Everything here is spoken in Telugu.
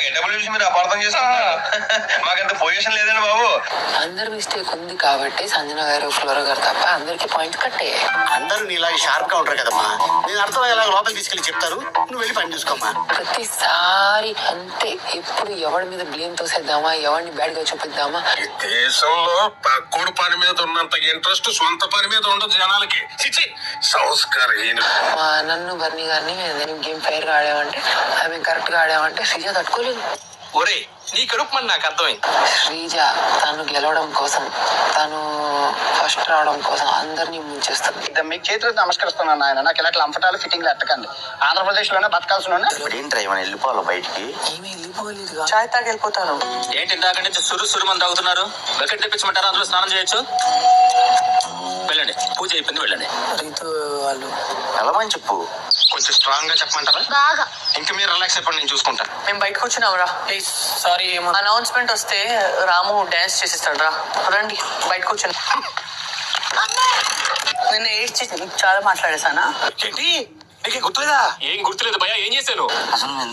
గెటబుల్ చూసి మీరు అపార్థం చేసుకుంటున్నారు. మాకంత పొజిషన్ లేదండి బాబు. అందరు మిస్టేక్ ఉంది కాబట్టి సంజన గారు ఫ్లోరో గారు తప్ప అందరికి పాయింట్ కట్టే. అందరూ నీలాగా షార్ప్ గా ఉంటారు కదమ్మా. నేను అర్థమయ్యేలా లోపలికి తీసుకెళ్ళి చెప్తారు, నువ్వు వెళ్ళి పని చూసుకోమ్మా. ప్రతిసారి అంతే. ఎప్పుడు ఎవరి మీద బ్లేమ్ తోసేద్దామా, ఎవరిని బ్యాడ్ గా చూపిద్దామా. ఈ దేశంలో పక్కుడు పని మీద ఉన్నంత ఇంట్రెస్ట్ సొంత పని మీద ఉండదు జనాలకి. చిచి సంస్కారహీన. నన్ను బర్నీ గారిని గేమ్ ఫైర్ గా ఆడామంటే ఆమె కరెక్ట్ గా ఆడామంటే శ్రీజ తట్టుకోలేదు. ఒరే నీ కడుపు మన నాకు అర్థమైంది. శ్రీజ తను గెలవడం కోసం, తను ఫస్ట్ రావడం కోసం అందరినీ ముంచేస్తుంది. మీకు చేతులకు నమస్కరిస్తున్నాను ఆయన. నాకు ఇలాంటి లంఫటాలు ఫిట్టింగ్ ఎట్టకండి. ఆంధ్రప్రదేశ్ లోనే బతకాల్సిన ఇప్పుడు ఏంటి ఏమైనా వెళ్ళిపోవాలి బయటికి? ఏమీ వెళ్ళిపోలేదుగా. చాయ్ తాగి వెళ్ళిపోతాను. ఏంటి ఇందాక నుంచి సురు మంది తాగుతున్నారు? బకెట్ తెప్పించమంటారా? అందులో స్నానం చేయొచ్చు. వెళ్ళండి, పూజ అయిపోయింది, వెళ్ళండి. రీతు వాళ్ళు వెళ్ళమని చెప్పు. కొంచెం స్ట్రాంగ్ గా చెప్పమంటారా? బాగా ఇంకా మీరు రిలాక్స్ అయిపోండి, నేను చూసుకుంటా. మేము బయటకు వచ్చినాం రా. Please sorry. అనౌన్స్మెంట్ వస్తే రాము డాన్స్ చేసిస్తాడు రా. రండి బయటకు వచ్చాను. నిన్న ఏడ్చి చాలా మాట్లాడేసానా? ఏంటి నీకు గుర్తులేదా? ఏం గుర్తులేదు భయ్యా, ఏం చేశాను? అసలు